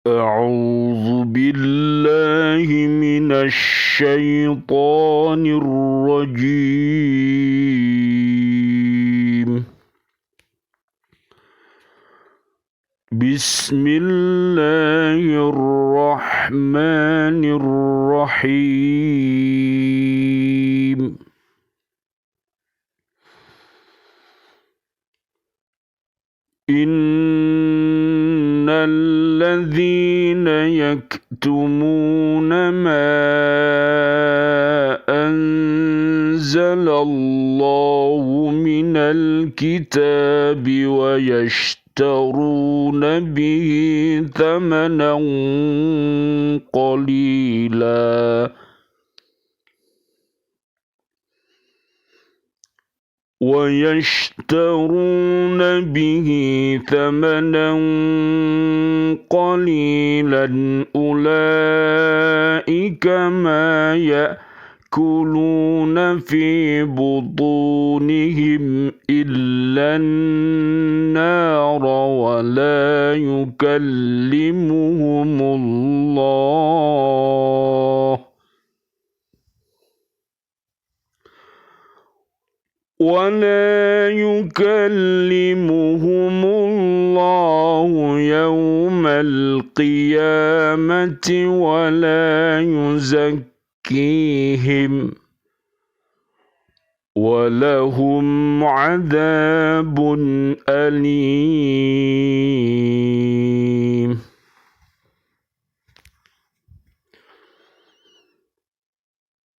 أعوذ بالله من الشيطان الرجيم. بسم الله الرحمن الرحيم. إن الذين يكتمون ما أنزل الله من الكتاب ويشترون به ثمنا قليلا أولئك ما يأكلون في بطونهم إلا النار ولا يكلمهم الله يوم القيامة ولا يزكيهم ولهم عذاب أليم.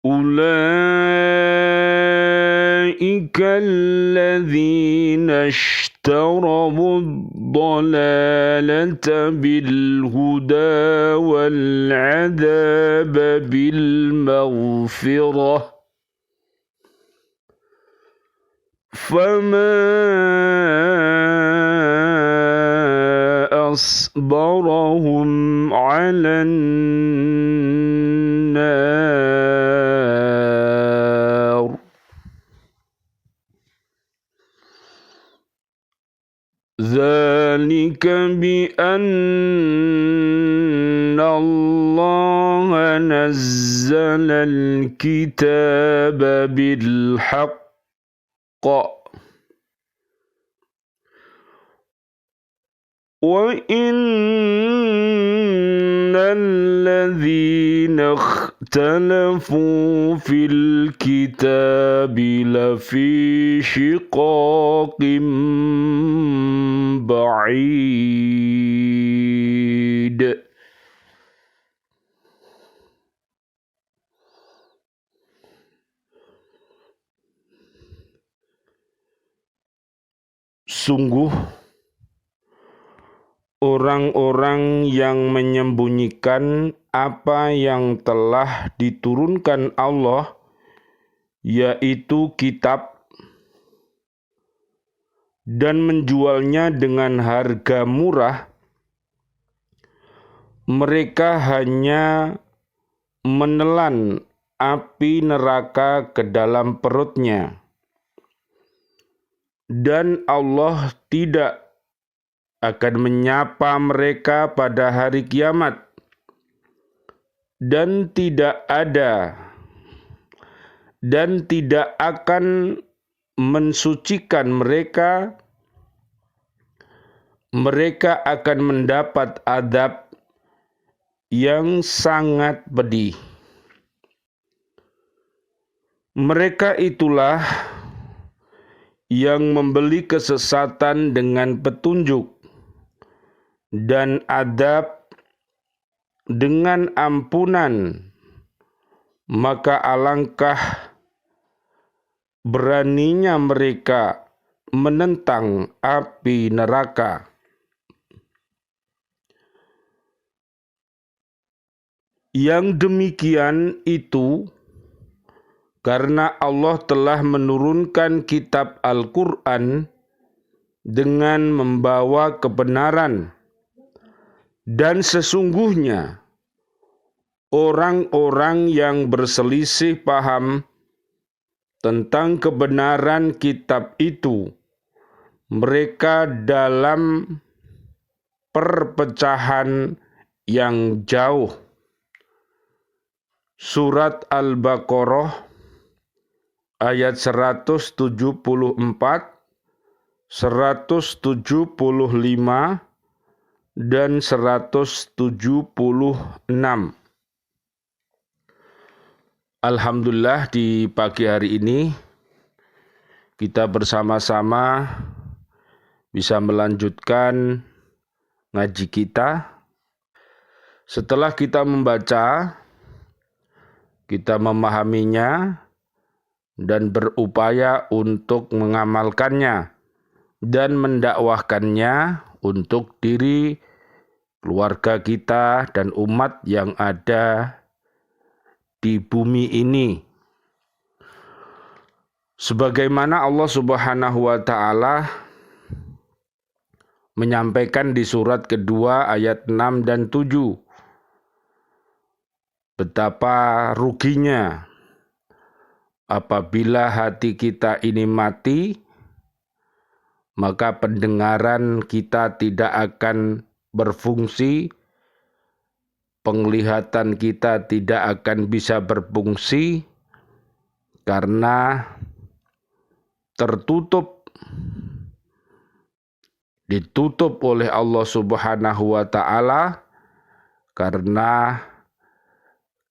أولئك الذين اشتروا الضلالة بالهدى والعذاب بالمغفرة فما أصبرهم على النار. ذلك بأن الله نزل الكتاب بالحق وإن الذين اختلفوا في الكتاب لفي شقاق بعيد. Sungguh orang-orang yang menyembunyikan apa yang telah diturunkan Allah, yaitu kitab, dan menjualnya dengan harga murah, mereka hanya menelan api neraka ke dalam perutnya. Dan Allah tidak akan menyapa mereka pada hari kiamat, dan tidak akan mensucikan mereka. Mereka akan mendapat azab yang sangat pedih. Mereka itulah yang membeli kesesatan dengan petunjuk dan azab dengan ampunan, maka alangkah beraninya mereka menentang api neraka. Yang demikian itu karena Allah telah menurunkan kitab Al-Quran dengan membawa kebenaran, dan sesungguhnya orang-orang yang berselisih paham tentang kebenaran kitab itu, mereka dalam perpecahan yang jauh. Surat Al-Baqarah ayat 174, 175, dan 176. Alhamdulillah di pagi hari ini kita bersama-sama bisa melanjutkan ngaji kita. Setelah kita membaca, kita memahaminya dan berupaya untuk mengamalkannya dan mendakwahkannya untuk diri, keluarga kita, dan umat yang ada di bumi ini. Sebagaimana Allah Subhanahu wa Ta'ala menyampaikan di surat kedua ayat 6 dan 7, betapa ruginya apabila hati kita ini mati, maka pendengaran kita tidak akan berfungsi, penglihatan kita tidak akan bisa berfungsi karena ditutup oleh Allah Subhanahu wa Ta'ala karena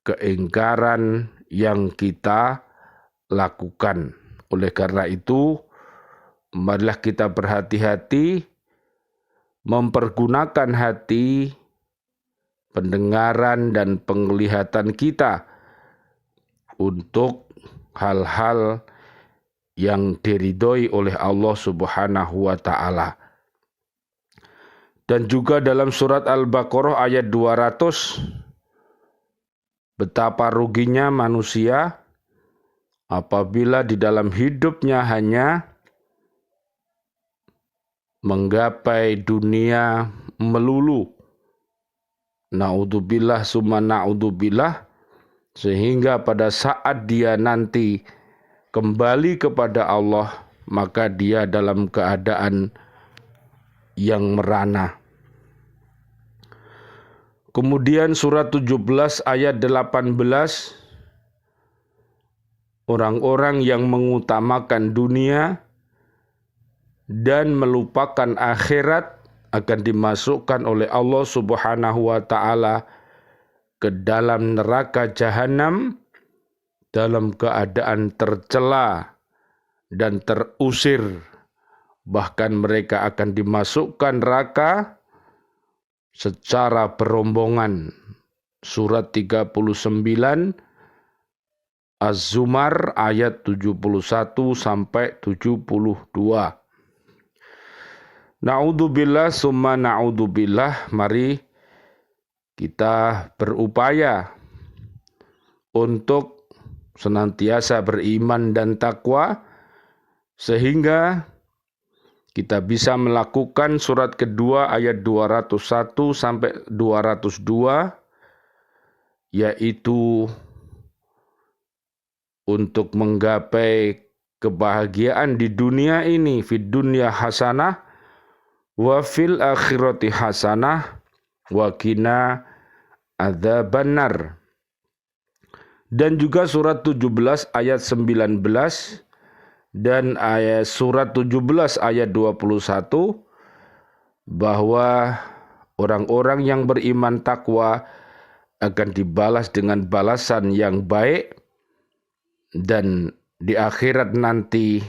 keingkaran yang kita lakukan. Oleh karena itu, marilah kita berhati-hati mempergunakan hati, pendengaran, dan penglihatan kita untuk hal-hal yang diridhoi oleh Allah Subhanahu wa Ta'ala. Dan juga dalam surat Al-Baqarah ayat 200, betapa ruginya manusia apabila di dalam hidupnya hanya menggapai dunia melulu. Na'udzubillah summa na'udzubillah, sehingga pada saat dia nanti kembali kepada Allah, maka dia dalam keadaan yang merana. Kemudian surat 17 ayat 18, orang-orang yang mengutamakan dunia dan melupakan akhirat akan dimasukkan oleh Allah Subhanahu wa Ta'ala ke dalam neraka jahanam dalam keadaan tercela dan terusir. Bahkan mereka akan dimasukkan neraka secara berombongan. Surat 39 Az-Zumar ayat 71 sampai 72. Na'udzubillah summa na'udzubillah, mari kita berupaya untuk senantiasa beriman dan takwa sehingga kita bisa melakukan surat kedua ayat 201 sampai 202, yaitu untuk menggapai kebahagiaan di dunia ini, fid dunya hasanah wa fil akhirati hasanah wa qina adzabannar. Dan juga surat 17 ayat 19 dan surat 17 ayat 21, bahwa orang-orang yang beriman takwa akan dibalas dengan balasan yang baik, dan di akhirat nanti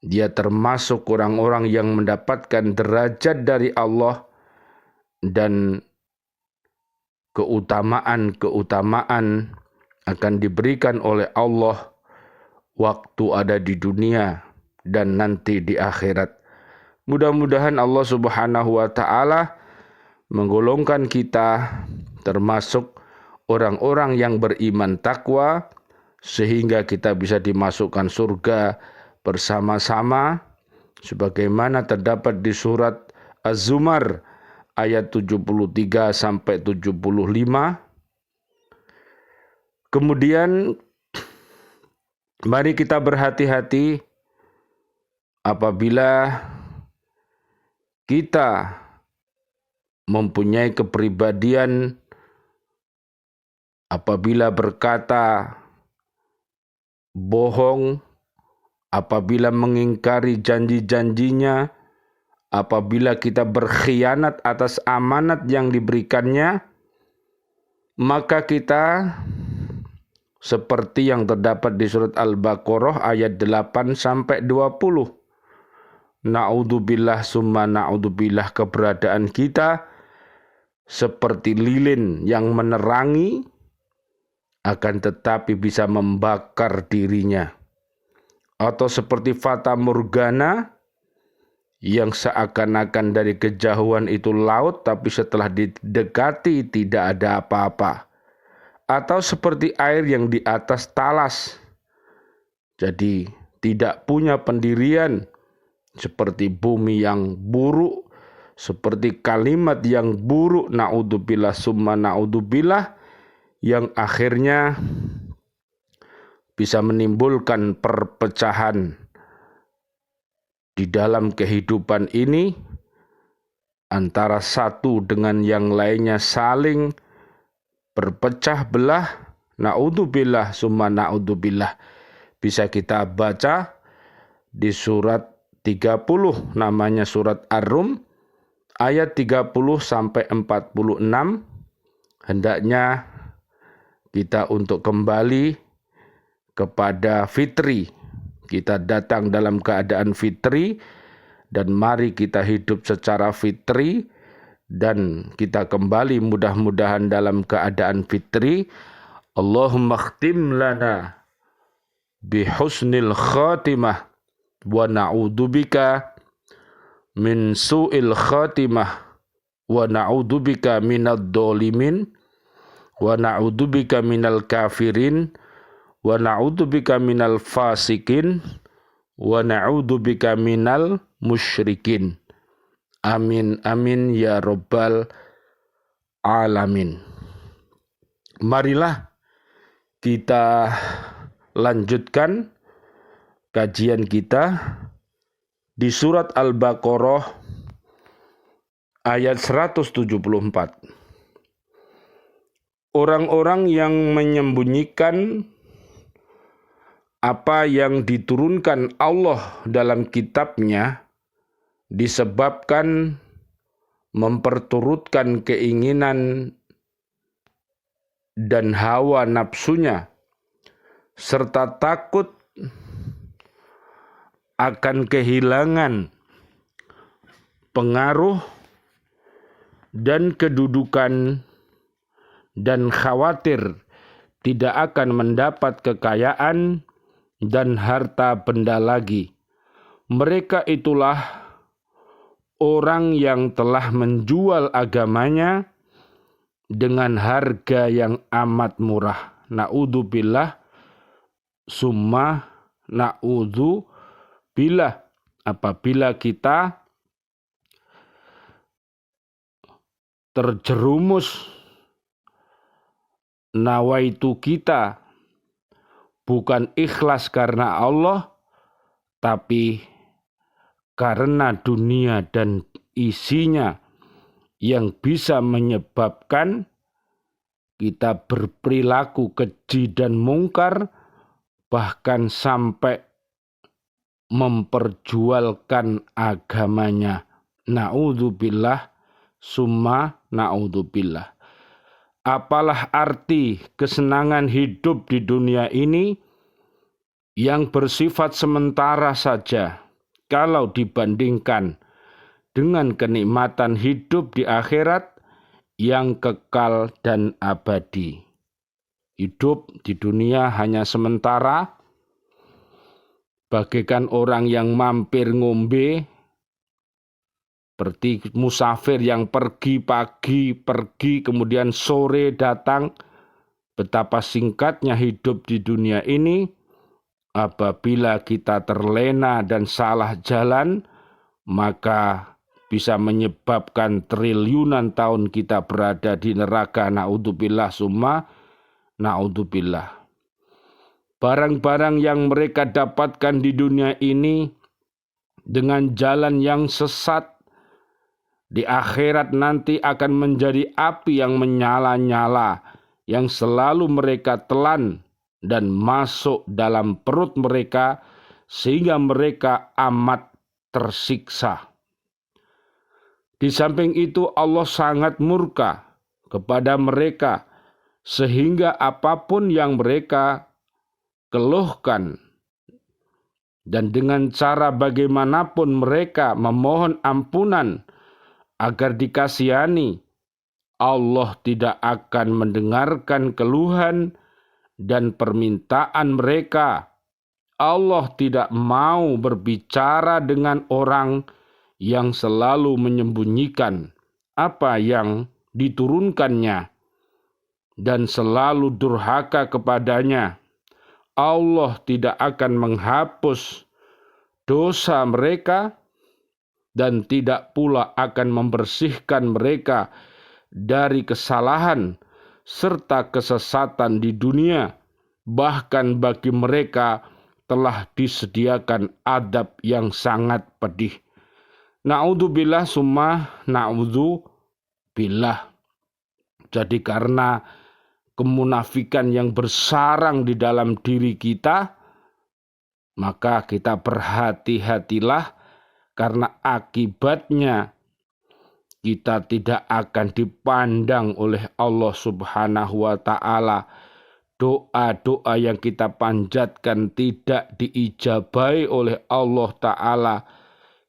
dia termasuk orang-orang yang mendapatkan derajat dari Allah dan keutamaan akan diberikan oleh Allah waktu ada di dunia dan nanti di akhirat. Mudah-mudahan Allah Subhanahu wa Ta'ala menggolongkan kita termasuk orang-orang yang beriman takwa sehingga kita bisa dimasukkan surga bersama-sama sebagaimana terdapat di surat Az-Zumar ayat 73 sampai 75. Kemudian mari kita berhati-hati apabila kita mempunyai kepribadian apabila berkata bohong, apabila mengingkari janji-janjinya, apabila kita berkhianat atas amanat yang diberikannya, maka kita seperti yang terdapat di surat Al-Baqarah ayat 8 sampai 20. Na'udzubillah summa na'udzubillah, keberadaan kita seperti lilin yang menerangi akan tetapi bisa membakar dirinya. Atau seperti fata morgana yang seakan-akan dari kejauhan itu laut tapi setelah didekati tidak ada apa-apa. Atau seperti air yang di atas talas. Jadi tidak punya pendirian, seperti bumi yang buruk, seperti kalimat yang buruk, na'udzubillah summa na'udzubillah, yang akhirnya bisa menimbulkan perpecahan di dalam kehidupan ini antara satu dengan yang lainnya, saling berpecah belah. Na'udzubillah summa na'udzubillah. Bisa kita baca di surat 30, namanya surat Ar-Rum, ayat 30 sampai 46. Hendaknya kita untuk kembali kepada fitri. Kita datang dalam keadaan fitri dan mari kita hidup secara fitri dan kita kembali mudah-mudahan dalam keadaan fitri. Allahumma khtim lana bihusnil khatimah wa na'udzubika min su'il khatimah wa na'udzubika minad dhalimin wa na'udzubika minal kafirin wa na'udzubika minal fasikin wa na'udzubika minal musyrikin. Amin amin ya rabbal alamin. Marilah kita lanjutkan kajian kita di surat Al-Baqarah ayat 174. Orang-orang yang menyembunyikan apa yang diturunkan Allah dalam kitabnya disebabkan memperturutkan keinginan dan hawa nafsunya, serta takut akan kehilangan pengaruh dan kedudukan dan khawatir tidak akan mendapat kekayaan dan harta benda lagi. Mereka itulah orang yang telah menjual agamanya dengan harga yang amat murah. Na'udzubillah summa na'udzubillah. Apabila kita terjerumus, nawaitu kita bukan ikhlas karena Allah, tapi karena dunia dan isinya yang bisa menyebabkan kita berperilaku keji dan mungkar, bahkan sampai memperjualkan agamanya. Na'udzubillah summa na'udzubillah. Apalah arti kesenangan hidup di dunia ini yang bersifat sementara saja kalau dibandingkan dengan kenikmatan hidup di akhirat yang kekal dan abadi. Hidup di dunia hanya sementara, bagaikan orang yang mampir ngombe, seperti musafir yang pergi pagi, pergi kemudian sore datang. Betapa singkatnya hidup di dunia ini. Apabila kita terlena dan salah jalan, maka bisa menyebabkan triliunan tahun kita berada di neraka. Na'udzubillah summa na'udzubillah. Barang-barang yang mereka dapatkan di dunia ini dengan jalan yang sesat, Di akhirat nanti akan menjadi api yang menyala-nyala, yang selalu mereka telan dan masuk dalam perut mereka, sehingga mereka amat tersiksa. Di samping itu Allah sangat murka kepada mereka, sehingga apapun yang mereka keluhkan, dan dengan cara bagaimanapun mereka memohon ampunan agar dikasihani, Allah tidak akan mendengarkan keluhan dan permintaan mereka. Allah tidak mau berbicara dengan orang yang selalu menyembunyikan apa yang diturunkannya dan selalu durhaka kepadanya. Allah tidak akan menghapus dosa mereka dan tidak pula akan membersihkan mereka dari kesalahan serta kesesatan di dunia. Bahkan bagi mereka telah disediakan adab yang sangat pedih. Na'udzubillah summa na'udzubillah. Jadi karena kemunafikan yang bersarang di dalam diri kita, maka kita berhati-hatilah, karena akibatnya kita tidak akan dipandang oleh Allah Subhanahu wa ta'ala. Doa-doa yang kita panjatkan tidak diijabahi oleh Allah ta'ala.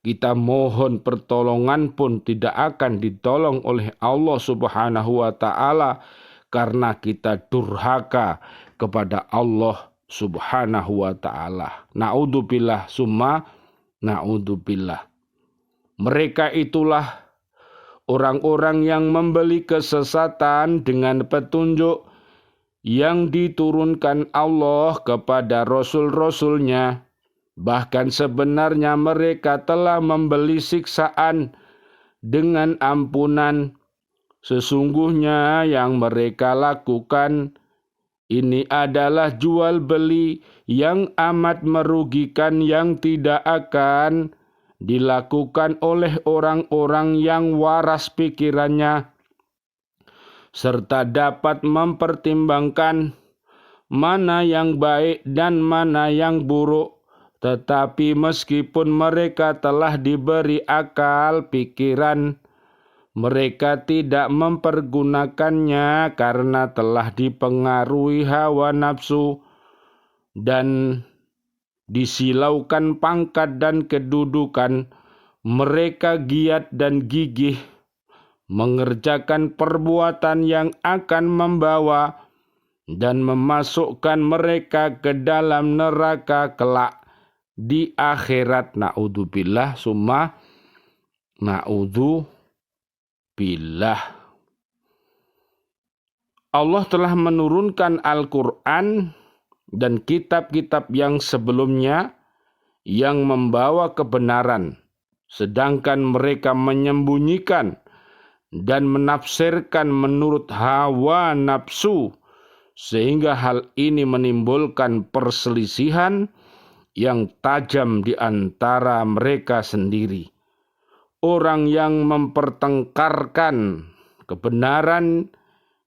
Kita mohon pertolongan pun tidak akan ditolong oleh Allah Subhanahu wa ta'ala, karena kita durhaka kepada Allah Subhanahu wa ta'ala. Na'udzubillah summa na'udzubillah. Mereka itulah orang-orang yang membeli kesesatan dengan petunjuk yang diturunkan Allah kepada Rasul-Rasulnya. Bahkan sebenarnya mereka telah membeli siksaan dengan ampunan. Sesungguhnya yang mereka lakukan ini adalah jual beli yang amat merugikan, yang tidak akan dilakukan oleh orang-orang yang waras pikirannya, serta dapat mempertimbangkan mana yang baik dan mana yang buruk. Tetapi meskipun mereka telah diberi akal pikiran, mereka tidak mempergunakannya karena telah dipengaruhi hawa nafsu dan disilaukan pangkat dan kedudukan. Mereka giat dan gigih mengerjakan perbuatan yang akan membawa dan memasukkan mereka ke dalam neraka kelak di akhirat. Na'udzubillah summa na'udzubillah. Allah telah menurunkan Al-Quran dan kitab-kitab yang sebelumnya yang membawa kebenaran, sedangkan mereka menyembunyikan dan menafsirkan menurut hawa nafsu, sehingga hal ini menimbulkan perselisihan yang tajam di antara mereka sendiri. Orang yang mempertengkarkan kebenaran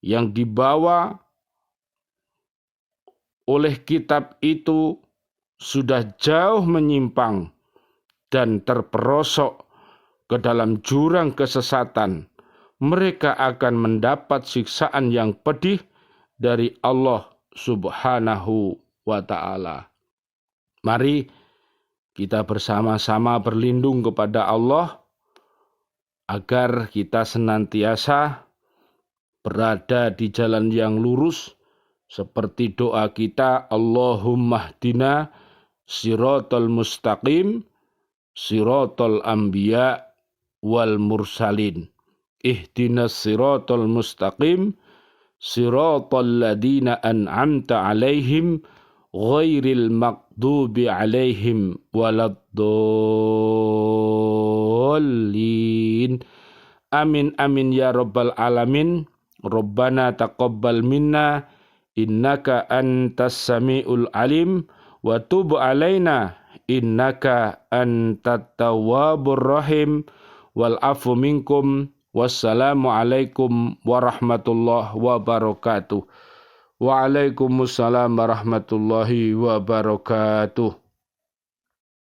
yang dibawa oleh kitab itu sudah jauh menyimpang dan terperosok ke dalam jurang kesesatan. Mereka akan mendapat siksaan yang pedih dari Allah Subhanahu wa ta'ala. Mari kita bersama-sama berlindung kepada Allah agar kita senantiasa berada di jalan yang lurus, seperti doa kita, Allahumma hdina siratal mustaqim siratal anbiya wal mursalin. Ihdinas siratal mustaqim siratal ladina an'amta alaihim ghairil maghdubi alaihim waladdallin. Amin amin ya rabbal alamin. Rabbana taqabbal minna innaka antas samiul alim wa tub alaina innaka antat tawwabur rahim wal afu minkum. Wassalamualaikum warahmatullahi wabarakatuh. Waalaikumsalam warahmatullahi wabarakatuh.